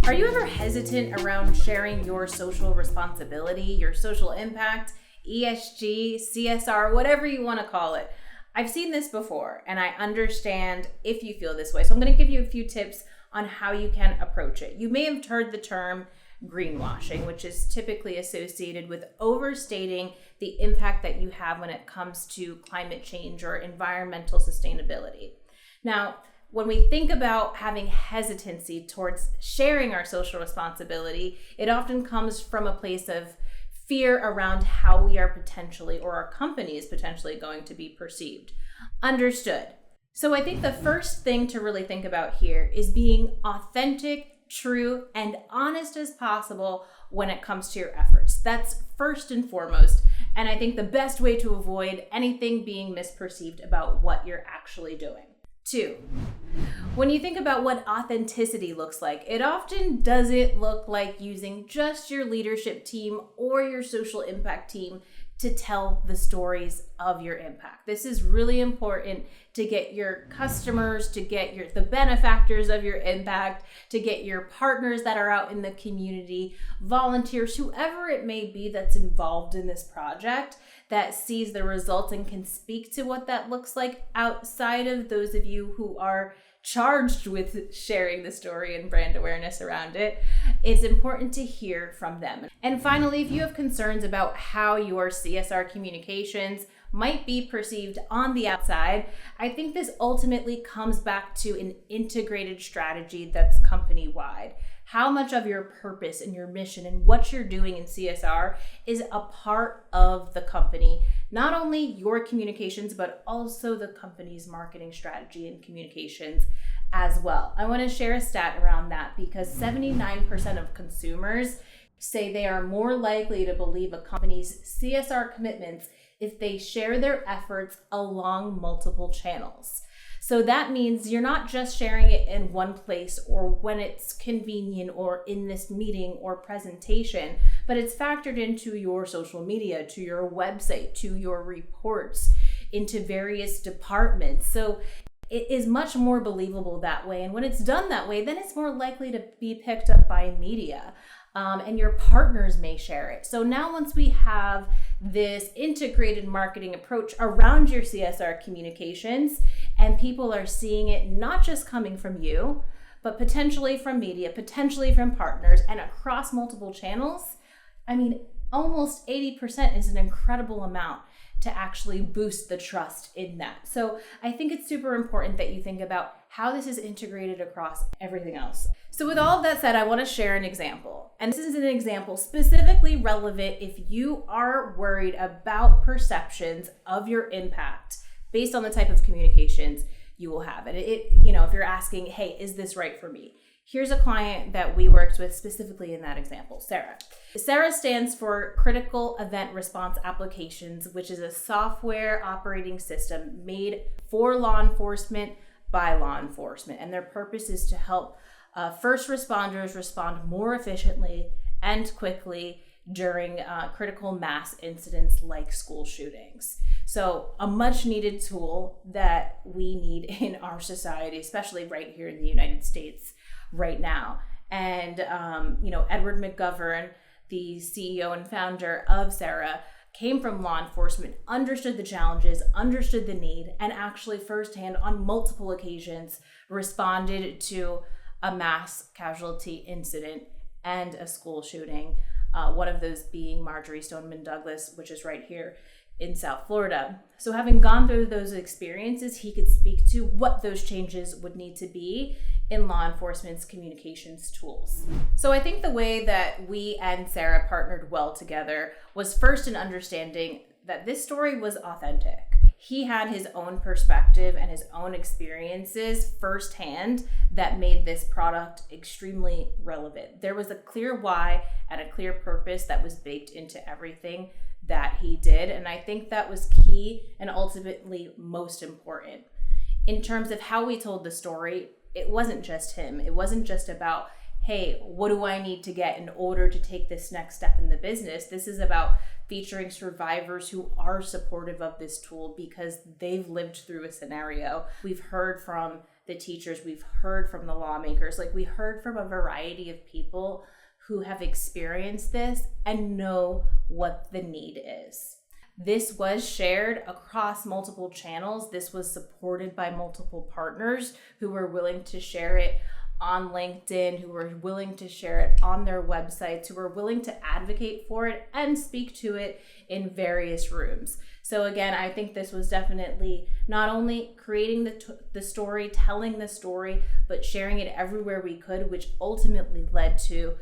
Are you ever hesitant around sharing your social responsibility, your social impact, ESG, CSR, whatever you want to call it? I've seen this before, and I understand if you feel this way. So I'm going to give you a few tips on how you can approach it. You may have heard the term greenwashing, which is typically associated with overstating the impact that you have when it comes to climate change or environmental sustainability. Now, when we think about having hesitancy towards sharing our social responsibility, it often comes from a place of fear around how we are potentially, or our company is potentially going to be perceived. Understood. So I think the first thing to really think about here is being authentic, true, and honest as possible when it comes to your efforts. That's first and foremost. And I think the best way to avoid anything being misperceived about what you're actually doing. 2, when you think about what authenticity looks like, it often doesn't look like using just your leadership team or your social impact team to tell the stories of your impact. This is really important to get your customers, to get the benefactors of your impact, to get your partners that are out in the community, volunteers, whoever it may be that's involved in this project, that sees the results and can speak to what that looks like outside of those of you who are charged with sharing the story and brand awareness around it. It's important to hear from them. And finally, if you have concerns about how your CSR communications might be perceived on the outside, I think this ultimately comes back to an integrated strategy that's company-wide. How much of your purpose and your mission and what you're doing in CSR is a part of the company, not only your communications, but also the company's marketing strategy and communications as well. I want to share a stat around that because 79% of consumers say they are more likely to believe a company's CSR commitments if they share their efforts along multiple channels. So that means you're not just sharing it in one place or when it's convenient or in this meeting or presentation, but it's factored into your social media, to your website, to your reports, into various departments. So it is much more believable that way. And when it's done that way, then it's more likely to be picked up by media. And your partners may share it. So now once we have this integrated marketing approach around your CSR communications, and people are seeing it not just coming from you, but potentially from media, potentially from partners, and across multiple channels, I mean, almost 80% is an incredible amount to actually boost the trust in that. So I think it's super important that you think about how this is integrated across everything else. So with all of that said, I want to share an example. And this is an example specifically relevant if you are worried about perceptions of your impact based on the type of communications you will have. And if you're asking, hey, is this right for me? Here's a client that we worked with specifically in that example, CERA. CERA stands for Critical Event Response Applications, which is a software operating system made for law enforcement by law enforcement. And their purpose is to help first responders respond more efficiently and quickly during critical mass incidents like school shootings. So a much needed tool that we need in our society, especially right here in the United States right now. And, Edward McGovern, the CEO and founder of CERA, came from law enforcement, understood the challenges, understood the need, and actually firsthand on multiple occasions responded to a mass casualty incident and a school shooting. One of those being Marjorie Stoneman Douglas, which is right here in South Florida. So having gone through those experiences, he could speak to what those changes would need to be in law enforcement's communications tools. So I think the way that we and CERA partnered well together was first in understanding that this story was authentic. He had his own perspective and his own experiences firsthand that made this product extremely relevant. There was a clear why and a clear purpose that was baked into everything that he did. And I think that was key and ultimately most important. In terms of how we told the story, it wasn't just him. It wasn't just about, hey, what do I need to get in order to take this next step in the business? This is about featuring survivors who are supportive of this tool because they've lived through a scenario. We've heard from the teachers, we've heard from the lawmakers, like we heard from a variety of people who have experienced this and know what the need is. This was shared across multiple channels. This was supported by multiple partners who were willing to share it on LinkedIn, who were willing to share it on their websites, who were willing to advocate for it and speak to it in various rooms. So again, I think this was definitely not only creating the story, telling the story, but sharing it everywhere we could, which ultimately led to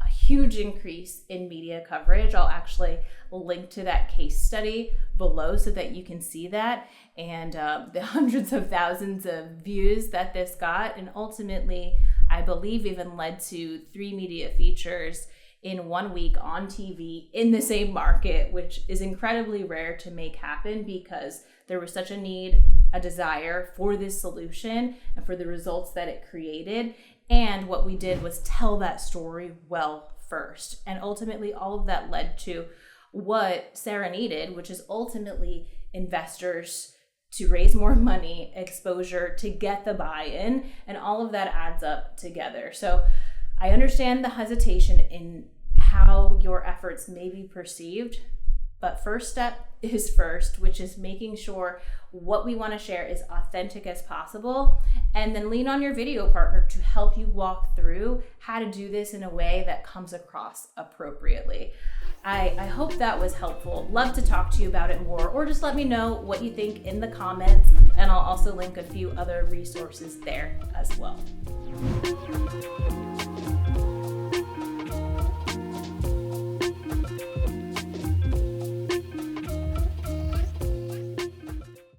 a huge increase in media coverage. I'll actually link to that case study below so that you can see that, and the hundreds of thousands of views that this got, and ultimately I believe even led to 3 media features in 1 week on TV in the same market, which is incredibly rare to make happen because there was such a need, a desire for this solution and for the results that it created. And what we did was tell that story well first. And ultimately, all of that led to what CERA needed, which is ultimately investors to raise more money, exposure, to get the buy-in, and all of that adds up together. So I understand the hesitation in how your efforts may be perceived, but first step is first, which is making sure what we want to share is authentic as possible, and then lean on your video partner to help you walk through how to do this in a way that comes across appropriately. I hope that was helpful. Love to talk to you about it more, or just let me know what you think in the comments, and I'll also link a few other resources there as well.